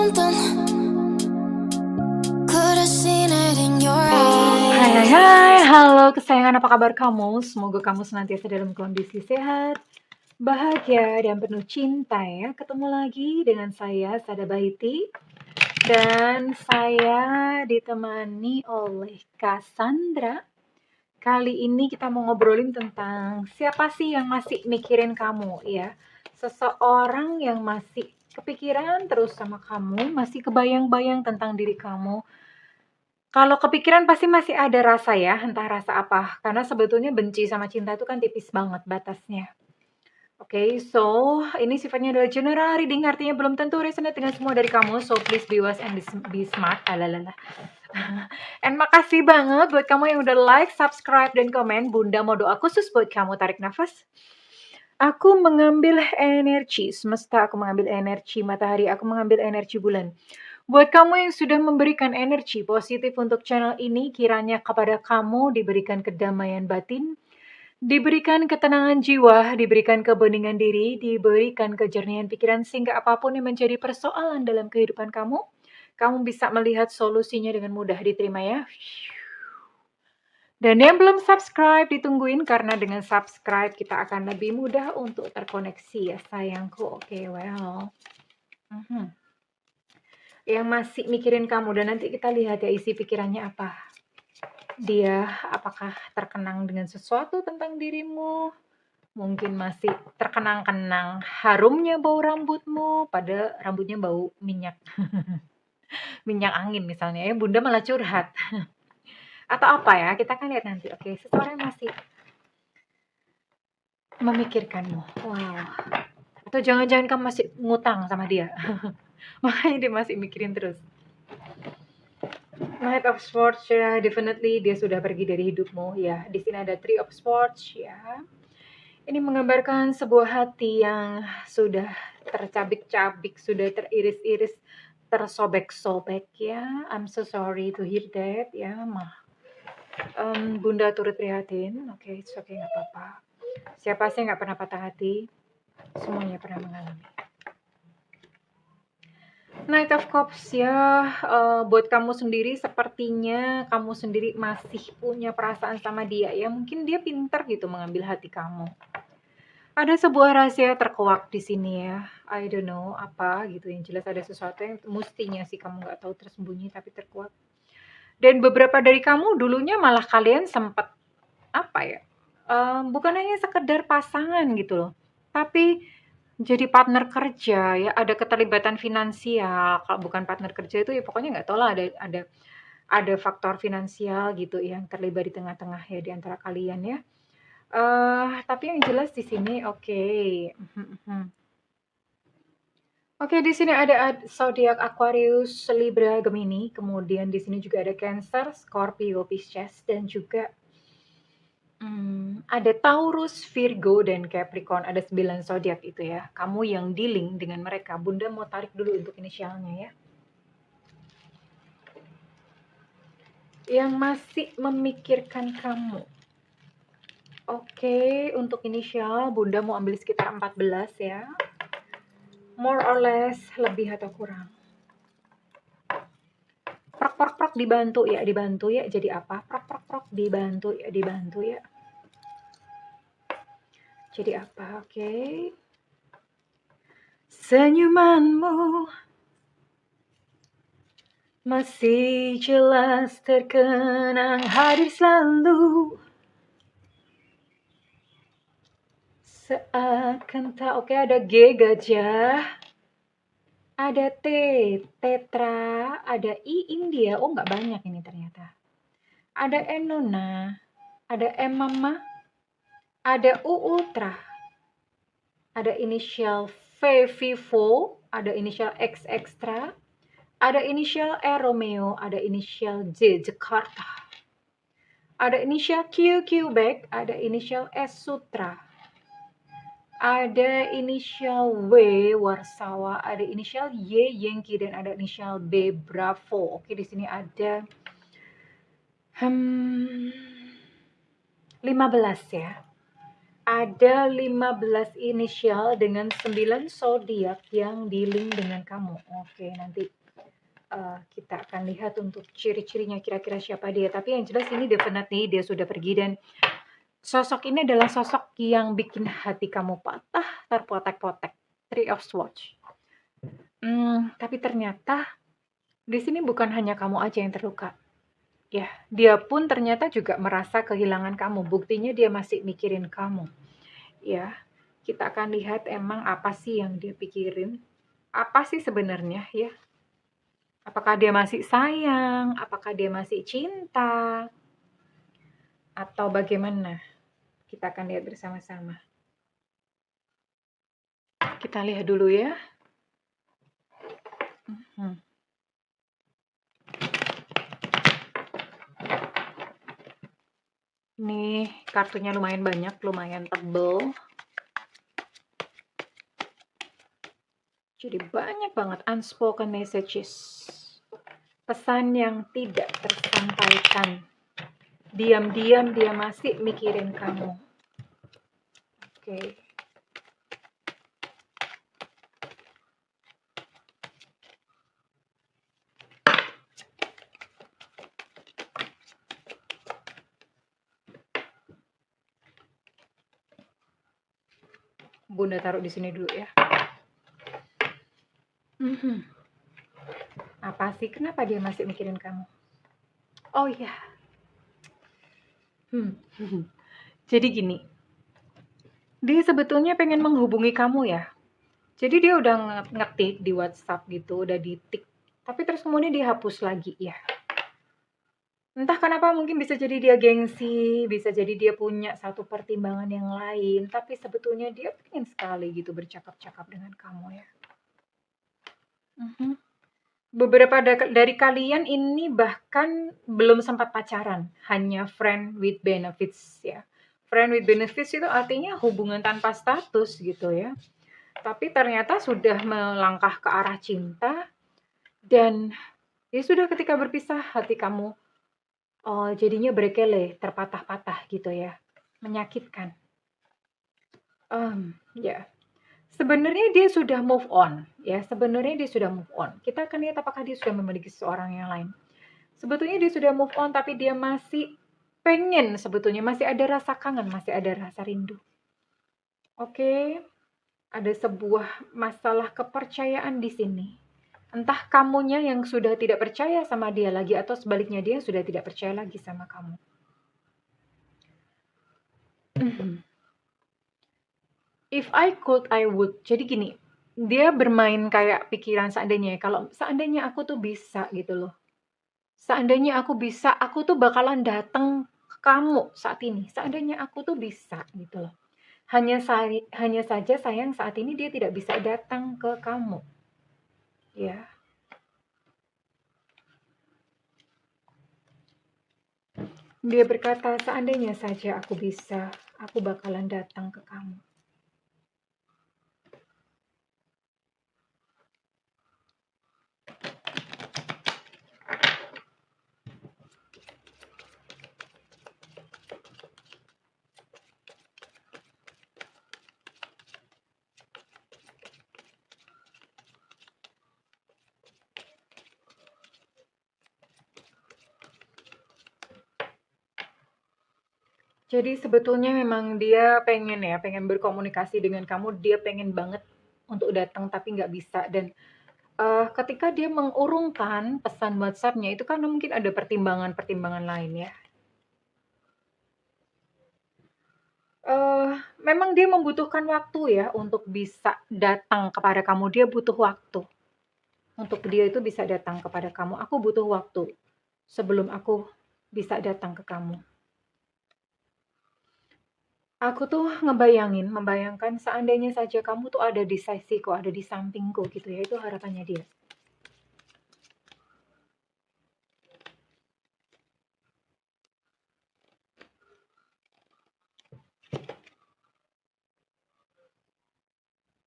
something. Could have seen it in your Hai hai eyes. hai, halo kesayangan, apa kabar kamu? Semoga kamu senantiasa dalam kondisi sehat, bahagia, dan penuh cinta ya. Ketemu lagi dengan saya, Sada Bahiti. Dan saya ditemani oleh Cassandra. Kali ini kita mau ngobrolin tentang siapa sih yang masih mikirin kamu ya. Seseorang yang masih kepikiran terus sama kamu, masih kebayang-bayang tentang diri kamu. Kalau kepikiran pasti masih ada rasa ya, entah rasa apa. Karena sebetulnya benci sama cinta itu kan tipis banget batasnya. Oke, so ini sifatnya adalah general reading, artinya belum tentu resonate dengan semua dari kamu. So please be wise and be smart. Alalala. And makasih banget buat kamu yang udah like, subscribe, dan komen. Bunda mau doa khusus buat kamu. Tarik nafas. Aku mengambil energi semesta, aku mengambil energi matahari, aku mengambil energi bulan. Buat kamu yang sudah memberikan energi positif untuk channel ini, kiranya kepada kamu diberikan kedamaian batin, diberikan ketenangan jiwa, diberikan kebeningan diri, diberikan kejernihan pikiran, sehingga apapun yang menjadi persoalan dalam kehidupan kamu, kamu bisa melihat solusinya dengan mudah diterima ya. Dan yang belum subscribe, ditungguin karena dengan subscribe kita akan lebih mudah untuk terkoneksi ya sayangku. Oke, well. Yang masih mikirin kamu, dan nanti kita lihat ya isi pikirannya apa. Dia apakah terkenang dengan sesuatu tentang dirimu? Mungkin masih terkenang-kenang harumnya bau rambutmu, pada rambutnya bau minyak. Minyak angin misalnya ya, bunda malah curhat. Atau apa ya, kita kan lihat nanti. Oke, seseorang masih memikirkanmu. Wow. Atau jangan-jangan kamu masih ngutang sama dia. Makanya dia masih mikirin terus. Knight of Swords ya, definitely dia sudah pergi dari hidupmu ya. Di sini ada Three of Swords ya. Ini menggambarkan sebuah hati yang sudah tercabik-cabik, sudah teriris-iris, tersobek-sobek ya. I'm so sorry to hear that ya, mah. Bunda turut prihatin. Oke, it's okay, nggak apa-apa. Siapa sih nggak pernah patah hati? Semuanya pernah mengalami. Knight of Cups ya, buat kamu sendiri sepertinya kamu sendiri masih punya perasaan sama dia ya. Mungkin dia pintar gitu mengambil hati kamu. Ada sebuah rahasia terkuak di sini ya. I don't know apa gitu. Yang jelas ada sesuatu yang mestinya sih kamu nggak tahu tersembunyi tapi terkuak. Dan beberapa dari kamu dulunya malah kalian sempat apa ya? Bukan hanya sekedar pasangan gitu loh, tapi jadi partner kerja ya, ada keterlibatan finansial. Kalau bukan partner kerja itu ya pokoknya nggak tahu lah, ada faktor finansial gitu yang terlibat di tengah-tengah ya di antara kalian ya. Tapi yang jelas di sini oke. Oke, di sini ada zodiak Aquarius, Libra, Gemini, kemudian di sini juga ada Cancer, Scorpio, Pisces, dan juga ada Taurus, Virgo, dan Capricorn. Ada 9 zodiak itu ya. Kamu yang dealing dengan mereka. Bunda mau tarik dulu untuk inisialnya ya. Yang masih memikirkan kamu. Oke, untuk inisial Bunda mau ambil sekitar 14 ya. More or less, lebih atau kurang. Prok, dibantu ya, jadi apa? Prok, dibantu ya. Jadi apa, oke? Senyumanmu masih jelas terkenang hadir selalu. Seakan tak, oke, ada G, gajah. Ada T, tetra. Ada I, India. Oh, nggak banyak ini ternyata. Ada N, nona. Ada M, mama. Ada U, ultra. Ada inisial V, Vivo. Ada inisial X, extra. Ada inisial E, Romeo. Ada inisial J, Jakarta. Ada inisial Q, Quebec. Ada inisial S, Sutra. Ada inisial W, Warsawa. Ada inisial Y, Yankee. Dan ada inisial B, Bravo. Oke, di sini ada 15 ya. Ada 15 inisial dengan 9 zodiak yang dealing dengan kamu. Oke, nanti kita akan lihat untuk ciri-cirinya kira-kira siapa dia. Tapi yang jelas ini definitely dia sudah pergi dan sosok ini adalah sosok yang bikin hati kamu patah, terpotek-potek. Three of Swords. Tapi ternyata di sini bukan hanya kamu aja yang terluka. Ya, dia pun ternyata juga merasa kehilangan kamu. Buktinya dia masih mikirin kamu. Ya, kita akan lihat emang apa sih yang dia pikirin. Apa sih sebenarnya ya? Apakah dia masih sayang? Apakah dia masih cinta? Atau bagaimana? Kita akan lihat bersama-sama. Kita lihat dulu ya. Nih, kartunya lumayan banyak, lumayan tebel. Jadi banyak banget unspoken messages. Pesan yang tidak tersampaikan. Diam-diam dia masih mikirin kamu. Oke. Bunda taruh di sini dulu ya. Apa sih? Kenapa dia masih mikirin kamu? Oh iya. Jadi gini. Dia sebetulnya pengen menghubungi kamu ya. Jadi dia udah ngetik di WhatsApp gitu, udah di-tik. Tapi terus kemudian dihapus lagi ya. Entah kenapa mungkin bisa jadi dia gengsi, bisa jadi dia punya satu pertimbangan yang lain, tapi sebetulnya dia pengen sekali gitu bercakap-cakap dengan kamu ya. Beberapa dari kalian ini bahkan belum sempat pacaran, hanya friend with benefits ya. Friend with benefits itu artinya hubungan tanpa status gitu ya. Tapi ternyata sudah melangkah ke arah cinta dan ya sudah ketika berpisah hati kamu jadinya berkele, terpatah-patah gitu ya, menyakitkan. Ya, sebenarnya dia sudah move on, ya. Sebenarnya dia sudah move on. Kita akan lihat apakah dia sudah memiliki seseorang yang lain. Sebetulnya dia sudah move on, tapi dia masih pengen sebetulnya, masih ada rasa kangen, masih ada rasa rindu. Oke, ada sebuah masalah kepercayaan di sini. Entah kamunya yang sudah tidak percaya sama dia lagi atau sebaliknya dia sudah tidak percaya lagi sama kamu. If I could, I would. Jadi gini, dia bermain kayak pikiran seandainya ya. Kalau seandainya aku tuh bisa gitu loh. Seandainya aku bisa, aku tuh bakalan datang ke kamu saat ini. Seandainya aku tuh bisa gitu loh. Hanya saja sayang saat ini dia tidak bisa datang ke kamu. Ya. Dia berkata, seandainya saja aku bisa, aku bakalan datang ke kamu. Jadi sebetulnya memang dia pengen berkomunikasi dengan kamu, dia pengen banget untuk datang tapi nggak bisa dan ketika dia mengurungkan pesan WhatsApp-nya itu karena mungkin ada pertimbangan-pertimbangan lain ya. Memang dia membutuhkan waktu ya untuk bisa datang kepada kamu, dia butuh waktu. Untuk dia itu bisa datang kepada kamu, aku butuh waktu sebelum aku bisa datang ke kamu. Aku tuh membayangkan seandainya saja kamu tuh ada di sisiku, ada di sampingku gitu ya, itu harapannya dia.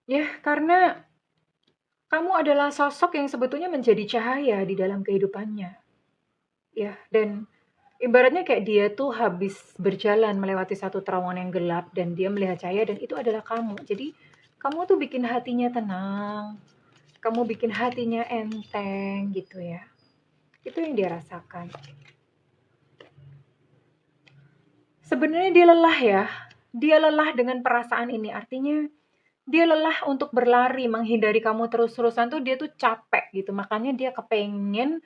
Ya, karena kamu adalah sosok yang sebetulnya menjadi cahaya di dalam kehidupannya. Ya, dan ibaratnya kayak dia tuh habis berjalan melewati satu terowongan yang gelap dan dia melihat cahaya dan itu adalah kamu. Jadi kamu tuh bikin hatinya tenang, kamu bikin hatinya enteng gitu ya. Itu yang dia rasakan. Sebenarnya dia lelah ya. Dia lelah dengan perasaan ini. Artinya dia lelah untuk berlari menghindari kamu terus-terusan tuh dia tuh capek gitu. Makanya dia kepengen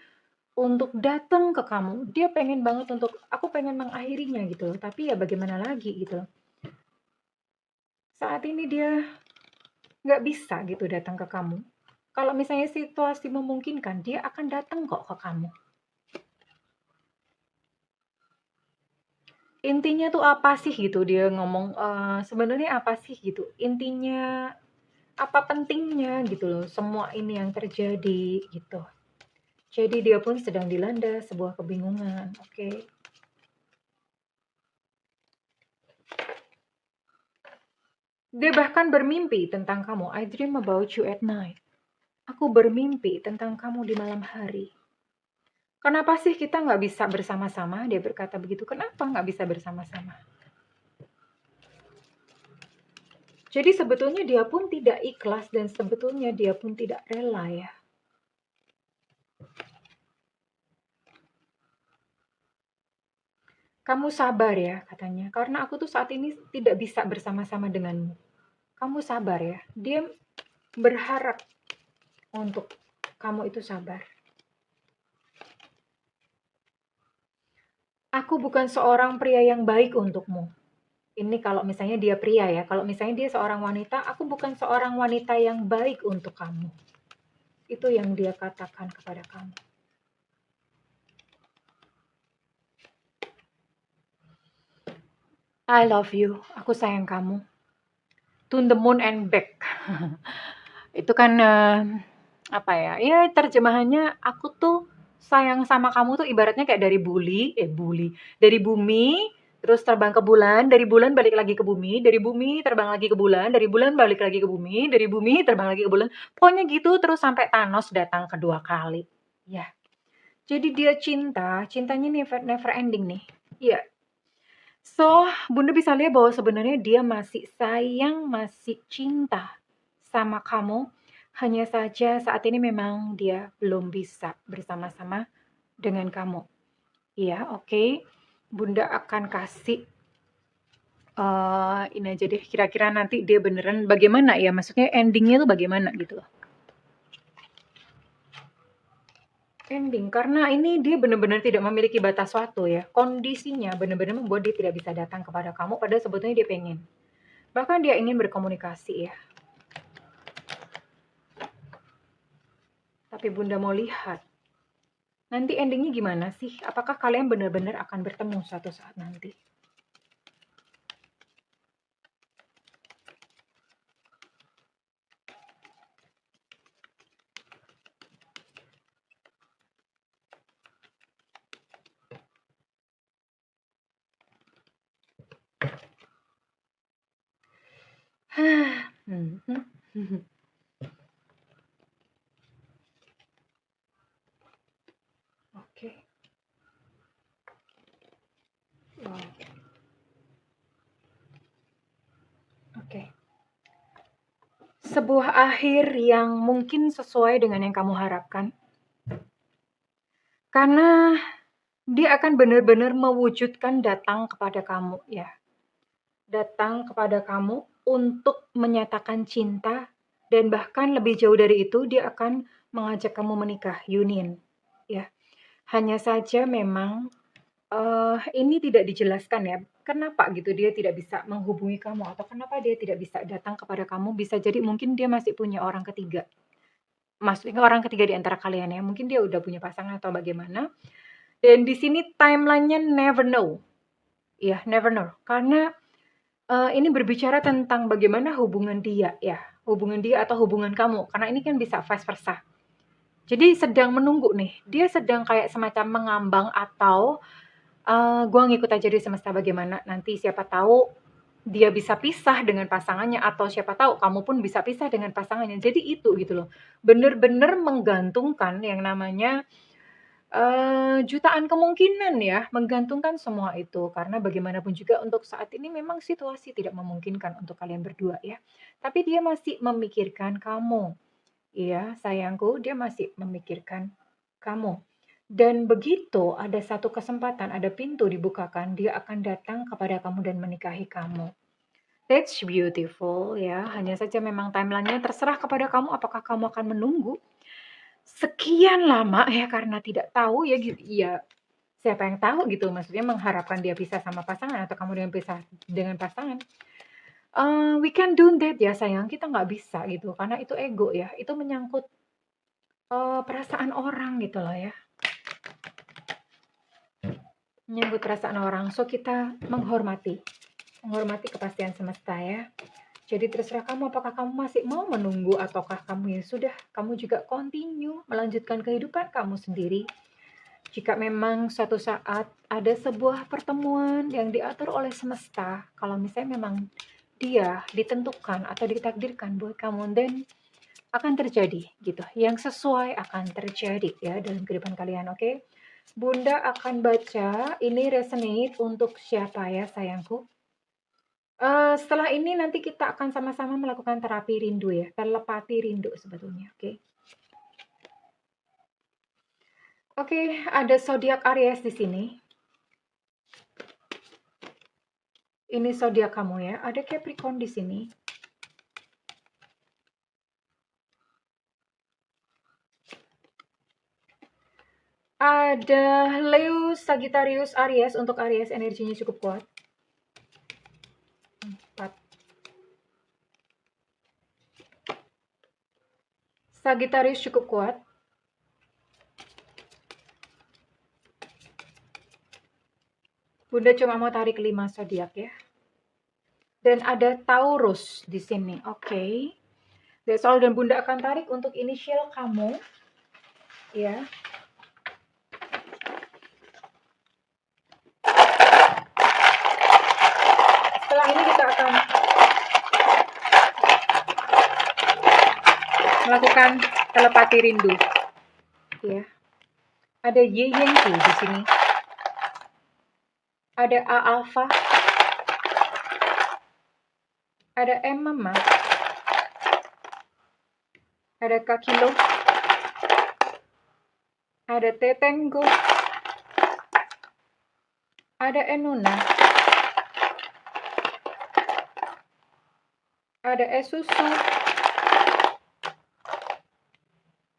untuk datang ke kamu. Dia pengen banget untuk aku pengen mengakhirinya gitu loh. Tapi ya bagaimana lagi gitu. Saat ini dia nggak bisa gitu datang ke kamu. Kalau misalnya situasi memungkinkan, dia akan datang kok ke kamu. Intinya tuh apa sih gitu dia ngomong, sebenarnya apa sih gitu, intinya, apa pentingnya gitu loh semua ini yang terjadi gitu. Jadi dia pun sedang dilanda sebuah kebingungan, oke. Dia bahkan bermimpi tentang kamu, "I dream about you at night." Aku bermimpi tentang kamu di malam hari. "Kenapa sih kita nggak bisa bersama-sama?" Dia berkata begitu, "Kenapa nggak bisa bersama-sama?" Jadi sebetulnya dia pun tidak ikhlas dan sebetulnya dia pun tidak rela ya. "Kamu sabar ya," katanya, "karena aku tuh saat ini tidak bisa bersama-sama denganmu. Kamu sabar ya." Dia berharap untuk kamu itu sabar. "Aku bukan seorang pria yang baik untukmu." Ini kalau misalnya dia pria ya, kalau misalnya dia seorang wanita, "Aku bukan seorang wanita yang baik untuk kamu." Itu yang dia katakan kepada kamu. "I love you." Aku sayang kamu. To the moon and back. Itu kan, apa ya, ya terjemahannya aku tuh sayang sama kamu tuh ibaratnya kayak dari bumi, terus terbang ke bulan, dari bulan balik lagi ke bumi, dari bumi terbang lagi ke bulan, dari bulan balik lagi ke bumi, dari bumi terbang lagi ke bulan. Pokoknya gitu terus sampai Thanos datang kedua kali. Ya, jadi dia cintanya never never ending nih. Iya. So, Bunda bisa lihat bahwa sebenarnya dia masih sayang, masih cinta sama kamu. Hanya saja saat ini memang dia belum bisa bersama-sama dengan kamu. Iya, oke. Bunda akan kasih ini aja deh, kira-kira nanti dia beneran bagaimana ya? Maksudnya endingnya tuh bagaimana gitu loh. Ending, karena ini dia benar-benar tidak memiliki batas waktu ya. Kondisinya benar-benar membuat dia tidak bisa datang kepada kamu, padahal sebetulnya dia pengen. Bahkan dia ingin berkomunikasi ya. Tapi Bunda mau lihat, nanti endingnya gimana sih? Apakah kalian benar-benar akan bertemu suatu saat nanti? Oke. Wow. Oke. Sebuah akhir yang mungkin sesuai dengan yang kamu harapkan. Karena dia akan benar-benar mewujudkan datang kepada kamu ya. Datang kepada kamu untuk menyatakan cinta dan bahkan lebih jauh dari itu dia akan mengajak kamu menikah, union ya. Hanya saja memang ini tidak dijelaskan ya, kenapa gitu dia tidak bisa menghubungi kamu atau kenapa dia tidak bisa datang kepada kamu, bisa jadi mungkin dia masih punya orang ketiga. Maksudnya orang ketiga di antara kalian ya, mungkin dia udah punya pasangan atau bagaimana. Dan di sini timeline-nya never know. Ya, never know. Karena ini berbicara tentang bagaimana hubungan dia ya, hubungan dia atau hubungan kamu. Karena ini kan bisa vice versa. Jadi sedang menunggu nih, dia sedang kayak semacam mengambang atau gua ngikut aja di semesta bagaimana, nanti siapa tahu dia bisa pisah dengan pasangannya atau siapa tahu kamu pun bisa pisah dengan pasangannya. Jadi itu gitu loh, bener-bener menggantungkan yang namanya, jutaan kemungkinan ya, menggantungkan semua itu. Karena bagaimanapun juga untuk saat ini memang situasi tidak memungkinkan untuk kalian berdua ya. Tapi dia masih memikirkan kamu, Iya, sayangku, dia masih memikirkan kamu. Dan begitu ada satu kesempatan, ada pintu dibukakan, dia akan datang kepada kamu dan menikahi kamu. That's beautiful ya. Hanya saja memang timeline-nya terserah kepada kamu apakah kamu akan menunggu sekian lama ya karena tidak tahu ya gitu. Ya, siapa yang tahu gitu, maksudnya mengharapkan dia pisah sama pasangan atau kamu dengan pisah dengan pasangan. We can do that ya sayang, kita nggak bisa gitu karena itu ego ya. Itu menyangkut perasaan orang gitu loh ya. Menyangkut perasaan orang. So kita menghormati kepastian semesta ya. Jadi terserah kamu apakah kamu masih mau menunggu ataukah kamu ya sudah, kamu juga continue melanjutkan kehidupan kamu sendiri. Jika memang suatu saat ada sebuah pertemuan yang diatur oleh semesta, kalau misalnya memang dia ditentukan atau ditakdirkan buat kamu, then akan terjadi gitu. Yang sesuai akan terjadi ya dalam kehidupan kalian, oke? Bunda akan baca, ini resonate untuk siapa ya sayangku? Setelah ini nanti kita akan sama-sama melakukan terapi rindu ya, telepati rindu sebetulnya, oke? Oke, ada zodiak Aries di sini. Ini zodiak kamu ya, ada Capricorn di sini. Ada Leo, Sagittarius, Aries. Untuk Aries energinya cukup kuat. 4. Sagittarius cukup kuat. Bunda cuma mau tarik 5 zodiak ya. Dan ada Taurus di sini. Oke. That's all. Dan Bunda akan tarik untuk inisial kamu. Ya. Setelah ini kita akan melakukan telepati rindu. Ya. Ada Y Yengki di sini. Ada A Alpha. Ada M Mama. Ada K Kilo. Ada T Tenggo. Ada Enuna. Ada Esusu.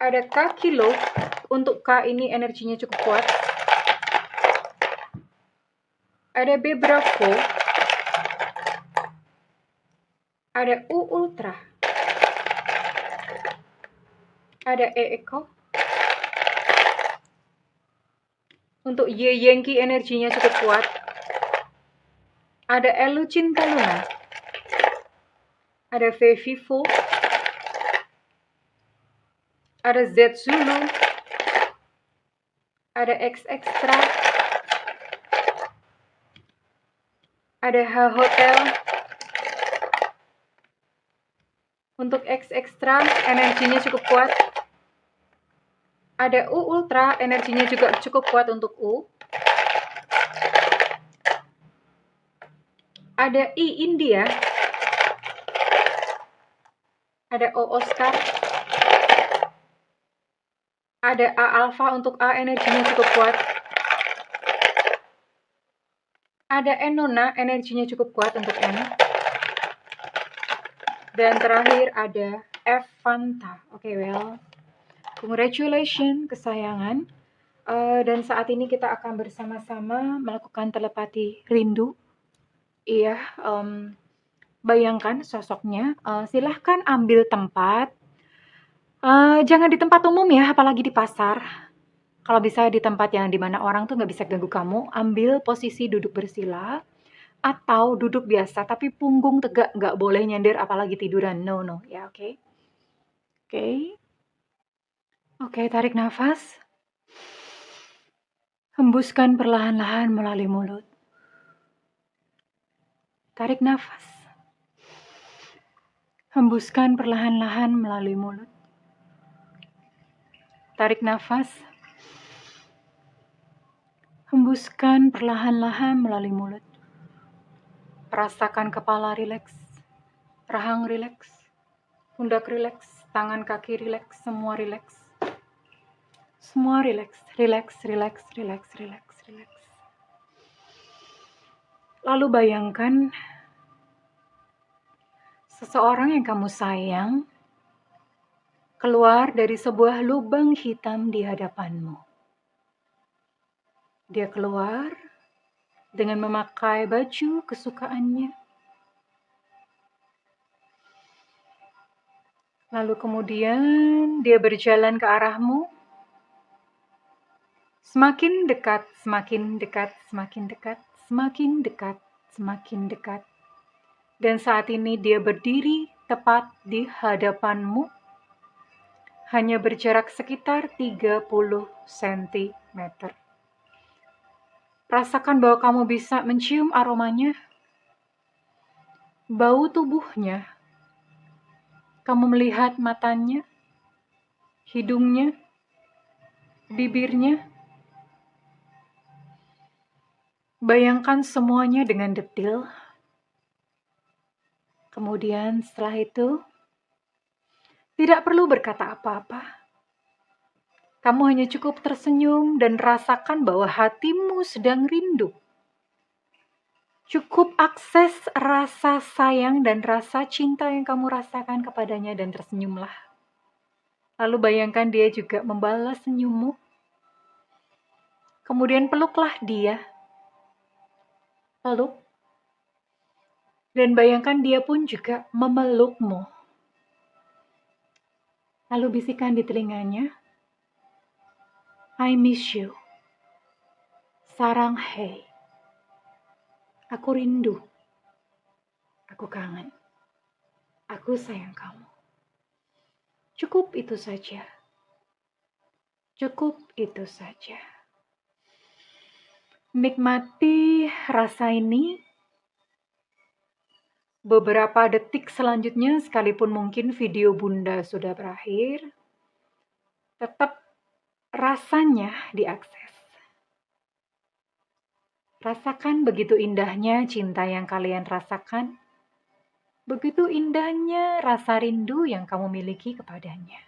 Ada K Kilo. Untuk K ini energinya cukup kuat. Ada B Bravo. Ada U Ultra. Ada E Eko. Untuk Y Yankee energinya cukup kuat. Ada Elu Cinta Luna. Ada V Vivo. Ada Z Zulu. Ada X Extra. Ada H Hotel. Untuk X Extra energinya cukup kuat. Ada U Ultra energinya juga cukup kuat untuk U. Ada I India. Ada O Oscar. Ada A Alpha. Untuk A energinya cukup kuat. Ada Enona energinya cukup kuat untuk N. Dan terakhir ada F Fanta. Oke, well, congratulations kesayangan. Dan saat ini kita akan bersama-sama melakukan telepati rindu. Iya, bayangkan sosoknya. Silahkan ambil tempat. Jangan di tempat umum ya, apalagi di pasar. Kalau bisa di tempat yang dimana orang tuh nggak bisa ganggu kamu, ambil posisi duduk bersila. Atau duduk biasa, tapi punggung tegak, nggak boleh nyender apalagi tiduran. No, ya, oke? Oke, tarik nafas. Hembuskan perlahan-lahan melalui mulut. Tarik nafas. Hembuskan perlahan-lahan melalui mulut. Tarik nafas. Hembuskan perlahan-lahan melalui mulut. Rasakan kepala rileks, rahang rileks, pundak rileks, tangan kaki rileks, semua rileks. Semua rileks, rileks, rileks, rileks, rileks, rileks. Lalu bayangkan seseorang yang kamu sayang keluar dari sebuah lubang hitam di hadapanmu. Dia keluar dengan memakai baju kesukaannya. Lalu kemudian dia berjalan ke arahmu. Semakin dekat, semakin dekat, semakin dekat, semakin dekat, semakin dekat. Dan saat ini dia berdiri tepat di hadapanmu. Hanya berjarak sekitar 30 cm. Rasakan bahwa kamu bisa mencium aromanya, bau tubuhnya. Kamu melihat matanya, hidungnya, bibirnya. Bayangkan semuanya dengan detail. Kemudian setelah itu, tidak perlu berkata apa-apa. Kamu hanya cukup tersenyum dan rasakan bahwa hatimu sedang rindu. Cukup akses rasa sayang dan rasa cinta yang kamu rasakan kepadanya dan tersenyumlah. Lalu bayangkan dia juga membalas senyummu. Kemudian peluklah dia. Peluk. Dan bayangkan dia pun juga memelukmu. Lalu bisikan di telinganya, I miss you. Sarang hei. Aku rindu. Aku kangen. Aku sayang kamu. Cukup itu saja. Cukup itu saja. Nikmati rasa ini. Beberapa detik selanjutnya, sekalipun mungkin video Bunda sudah berakhir, tetap rasanya diakses. Rasakan begitu indahnya cinta yang kalian rasakan. Begitu indahnya rasa rindu yang kamu miliki kepadanya.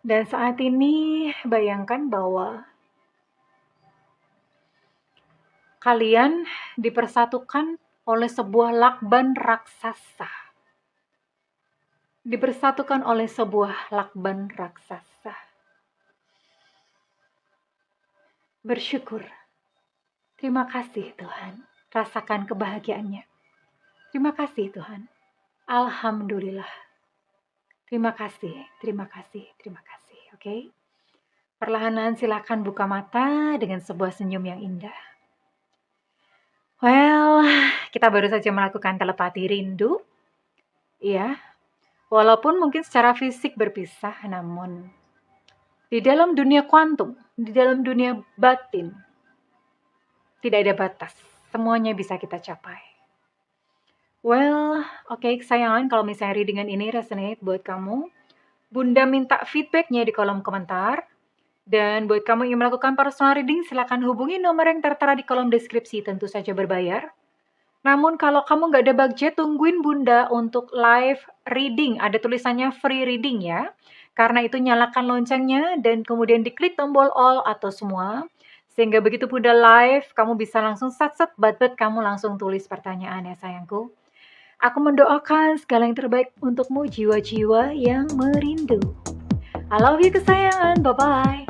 Dan saat ini bayangkan bahwa kalian dipersatukan oleh sebuah lakban raksasa. Dipersatukan oleh sebuah lakban raksasa. Bersyukur. Terima kasih Tuhan. Rasakan kebahagiaannya. Terima kasih Tuhan. Alhamdulillah. Terima kasih, terima kasih, terima kasih. Oke? Perlahan-lahan silakan buka mata dengan sebuah senyum yang indah. Well, kita baru saja melakukan telepati rindu. Iya. Walaupun mungkin secara fisik berpisah, namun di dalam dunia kuantum, di dalam dunia batin, tidak ada batas. Semuanya bisa kita capai. Well, oke, kesayangan, kalau misalnya readingan ini resonate buat kamu, Bunda minta feedbacknya di kolom komentar. Dan buat kamu yang melakukan personal reading, silakan hubungi nomor yang tertera di kolom deskripsi, tentu saja berbayar. Namun kalau kamu nggak ada budget, tungguin Bunda untuk live reading. Ada tulisannya free reading ya. Karena itu nyalakan loncengnya dan kemudian diklik tombol all atau semua. Sehingga begitu Bunda live, kamu bisa langsung sat-sat bat-bat, kamu langsung tulis pertanyaan ya sayangku. Aku mendoakan segala yang terbaik untukmu, jiwa-jiwa yang merindu. I love you kesayangan, bye-bye.